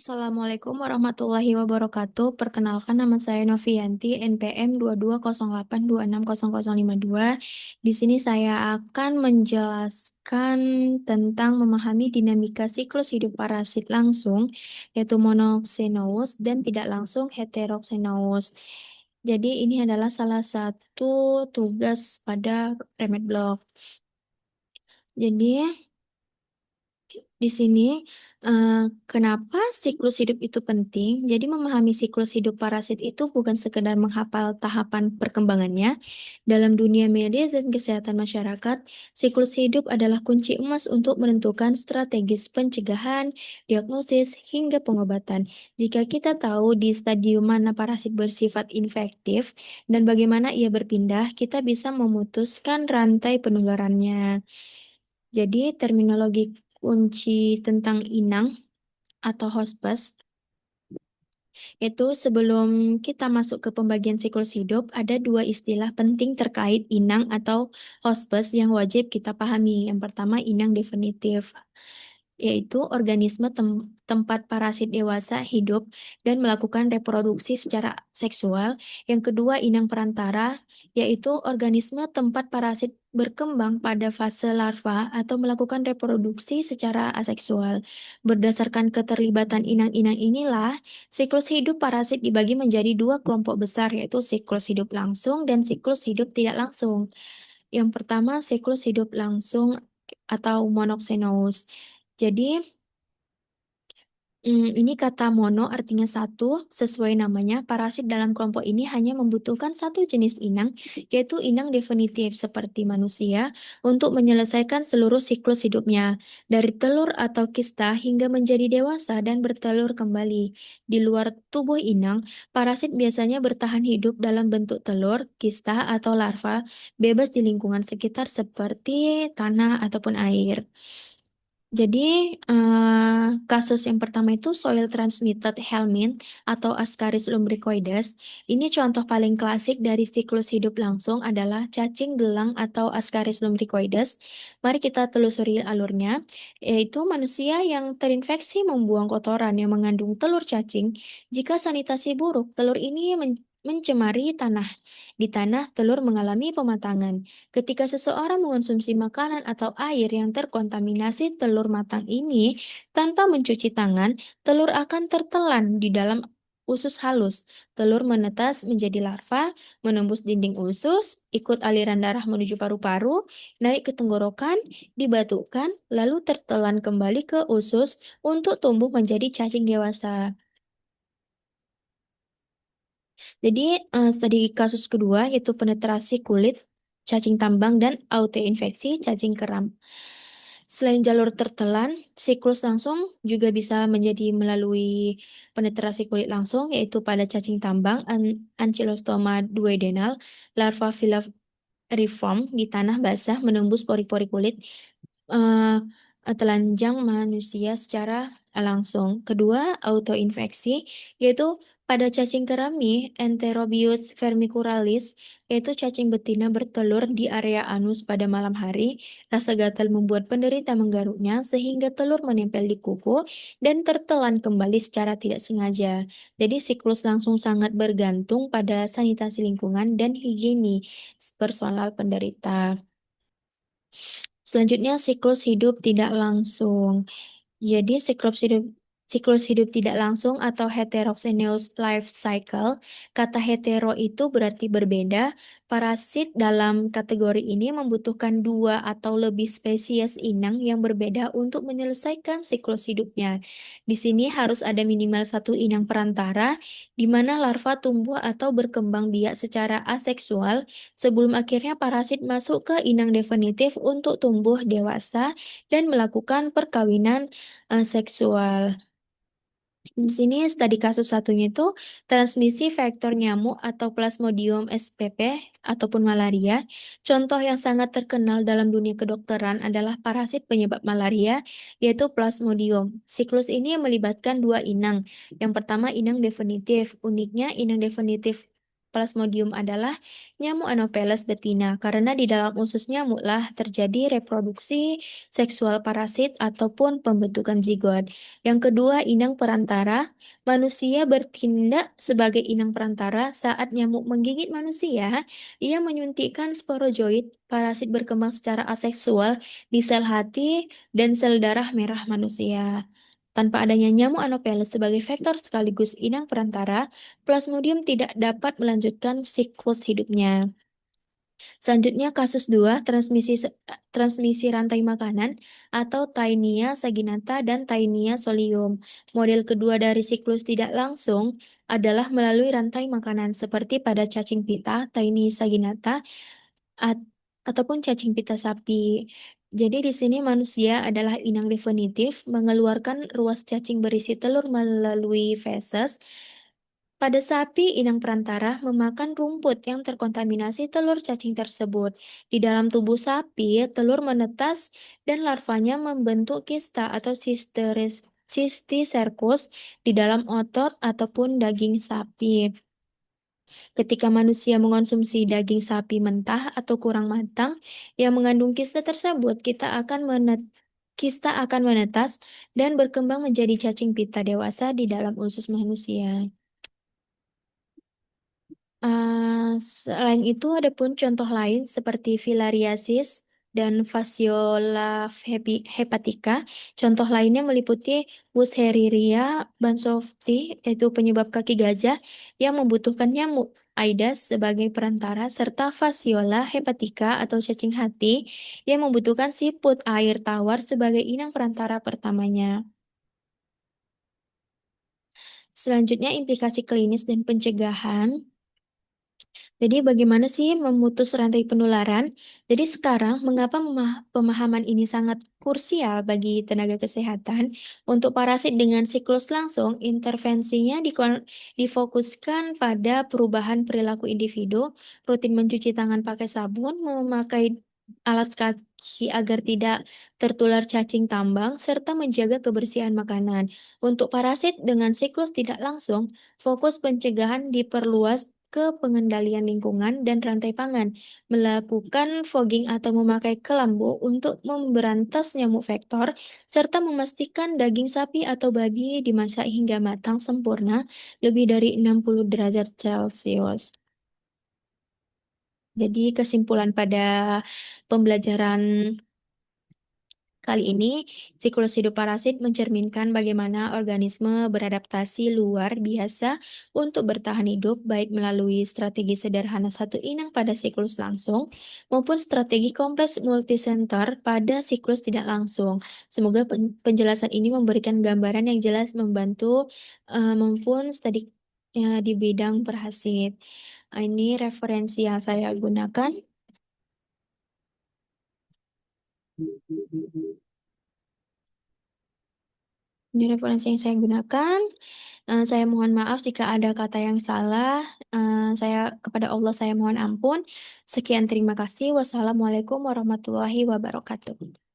Assalamualaikum warahmatullahi wabarakatuh. Perkenalkan nama saya Novianti, NPM 2208260052. Di sini saya akan menjelaskan tentang memahami dinamika siklus hidup parasit langsung, yaitu monoxenous, dan tidak langsung heteroxenous. Jadi ini adalah salah satu tugas pada Remed Block. Jadi di sini, kenapa siklus hidup itu penting? Jadi memahami siklus hidup parasit itu bukan sekedar menghafal tahapan perkembangannya. Dalam dunia medis dan kesehatan masyarakat, siklus hidup adalah kunci emas untuk menentukan strategis pencegahan, diagnosis, hingga pengobatan. Jika kita tahu di stadium mana parasit bersifat infektif dan bagaimana ia berpindah, kita bisa memutuskan rantai penularannya. Jadi terminologi kunci tentang inang atau hospes itu sebelum kita masuk ke pembagian siklus hidup, ada dua istilah penting terkait inang atau hospes yang wajib kita pahami. Yang pertama, inang definitif, yaitu organisme tempat parasit dewasa hidup dan melakukan reproduksi secara seksual. Yang kedua, inang perantara, yaitu organisme tempat parasit berkembang pada fase larva atau melakukan reproduksi secara aseksual. Berdasarkan keterlibatan inang-inang inilah, siklus hidup parasit dibagi menjadi dua kelompok besar, yaitu siklus hidup langsung dan siklus hidup tidak langsung. Yang pertama, siklus hidup langsung atau monoxenous. Jadi, ini kata mono artinya satu, sesuai namanya, parasit dalam kelompok ini hanya membutuhkan satu jenis inang, yaitu inang definitif seperti manusia, untuk menyelesaikan seluruh siklus hidupnya, dari telur atau kista hingga menjadi dewasa dan bertelur kembali. Di luar tubuh inang, parasit biasanya bertahan hidup dalam bentuk telur, kista, atau larva, bebas di lingkungan sekitar seperti tanah ataupun air. Jadi, kasus yang pertama itu soil transmitted helminth atau Ascaris lumbricoides. Ini contoh paling klasik dari siklus hidup langsung adalah cacing gelang atau Ascaris lumbricoides. Mari kita telusuri alurnya, yaitu manusia yang terinfeksi membuang kotoran yang mengandung telur cacing. Jika sanitasi buruk, telur ini mencemari tanah. Di tanah, telur mengalami pematangan. Ketika seseorang mengonsumsi makanan atau air yang terkontaminasi telur matang ini tanpa mencuci tangan, telur akan tertelan di dalam usus halus. Telur menetas menjadi larva, menembus dinding usus, ikut aliran darah menuju paru-paru, naik ke tenggorokan, dibatukan, lalu tertelan kembali ke usus untuk tumbuh menjadi cacing dewasa. Jadi, studi kasus kedua yaitu penetrasi kulit, cacing tambang, dan autoinfeksi cacing keram. Selain jalur tertelan, siklus langsung juga bisa menjadi melalui penetrasi kulit langsung, yaitu pada cacing tambang, Ankylostoma duodenal, larva filiariform di tanah basah menembus pori-pori kulit, eee, telanjang manusia secara langsung. Kedua, autoinfeksi, yaitu pada cacing kerami Enterobius vermicularis, yaitu cacing betina bertelur di area anus pada malam hari, rasa gatal membuat penderita menggaruknya sehingga telur menempel di kuku dan tertelan kembali secara tidak sengaja. Jadi siklus langsung sangat bergantung pada sanitasi lingkungan dan higienis personal penderita. Selanjutnya siklus hidup tidak langsung. Jadi siklus hidup tidak langsung atau heterogeneous life cycle, kata hetero itu berarti berbeda. Parasit dalam kategori ini membutuhkan dua atau lebih spesies inang yang berbeda untuk menyelesaikan siklus hidupnya. Di sini harus ada minimal satu inang perantara, di mana larva tumbuh atau berkembang biak secara aseksual sebelum akhirnya parasit masuk ke inang definitif untuk tumbuh dewasa dan melakukan perkawinan seksual. Di sini studi kasus satunya itu transmisi vektor nyamuk atau Plasmodium spp ataupun malaria. Contoh yang sangat terkenal dalam dunia kedokteran adalah parasit penyebab malaria, yaitu Plasmodium. Siklus ini melibatkan dua inang. Yang pertama inang definitif. Uniknya inang definitif Plasmodium adalah nyamuk Anopheles betina karena di dalam usus nyamuklah terjadi reproduksi seksual parasit ataupun pembentukan zigot. Yang kedua, inang perantara. Manusia bertindak sebagai inang perantara saat nyamuk menggigit manusia. Ia menyuntikkan sporozoid, parasit berkembang secara aseksual di sel hati dan sel darah merah manusia. Tanpa adanya nyamuk Anopheles sebagai vektor sekaligus inang perantara, Plasmodium tidak dapat melanjutkan siklus hidupnya. Selanjutnya kasus 2, transmisi rantai makanan atau Taenia saginata dan Taenia solium. Model kedua dari siklus tidak langsung adalah melalui rantai makanan seperti pada cacing pita, Taenia saginata, at- ataupun cacing pita sapi. Jadi di sini manusia adalah inang definitif mengeluarkan ruas cacing berisi telur melalui feses. Pada sapi, inang perantara memakan rumput yang terkontaminasi telur cacing tersebut. Di dalam tubuh sapi, telur menetas dan larvanya membentuk kista atau sistiserkus di dalam otot ataupun daging sapi. Ketika manusia mengonsumsi daging sapi mentah atau kurang matang yang mengandung kista tersebut, kista akan menetas dan berkembang menjadi cacing pita dewasa di dalam usus manusia. Selain itu ada pun contoh lain seperti filariasis dan fasciola hepatica. Contoh lainnya meliputi Wuchereria bansofti, yaitu penyebab kaki gajah yang membutuhkan nyamuk Aedes sebagai perantara, serta Fasciola hepatica atau cacing hati yang membutuhkan siput air tawar sebagai inang perantara pertamanya. Selanjutnya implikasi klinis dan pencegahan. Jadi bagaimana sih memutus rantai penularan? Jadi sekarang mengapa pemahaman ini sangat krusial bagi tenaga kesehatan? Untuk parasit dengan siklus langsung, intervensinya difokuskan pada perubahan perilaku individu, rutin mencuci tangan pakai sabun, memakai alas kaki agar tidak tertular cacing tambang, serta menjaga kebersihan makanan. Untuk parasit dengan siklus tidak langsung, fokus pencegahan diperluas ke pengendalian lingkungan dan rantai pangan, melakukan fogging atau memakai kelambu untuk memberantas nyamuk vektor, serta memastikan daging sapi atau babi dimasak hingga matang sempurna lebih dari 60 derajat Celcius. Jadi kesimpulan pada pembelajaran kali ini, siklus hidup parasit mencerminkan bagaimana organisme beradaptasi luar biasa untuk bertahan hidup, baik melalui strategi sederhana satu inang pada siklus langsung, maupun strategi kompleks multisenter pada siklus tidak langsung. Semoga penjelasan ini memberikan gambaran yang jelas membantu maupun studi di bidang parasit. Ini referensi yang saya gunakan. Ini referensi yang saya gunakan. Saya mohon maaf jika ada kata yang salah. Kepada Allah saya mohon ampun. Sekian, terima kasih. Wassalamualaikum warahmatullahi wabarakatuh.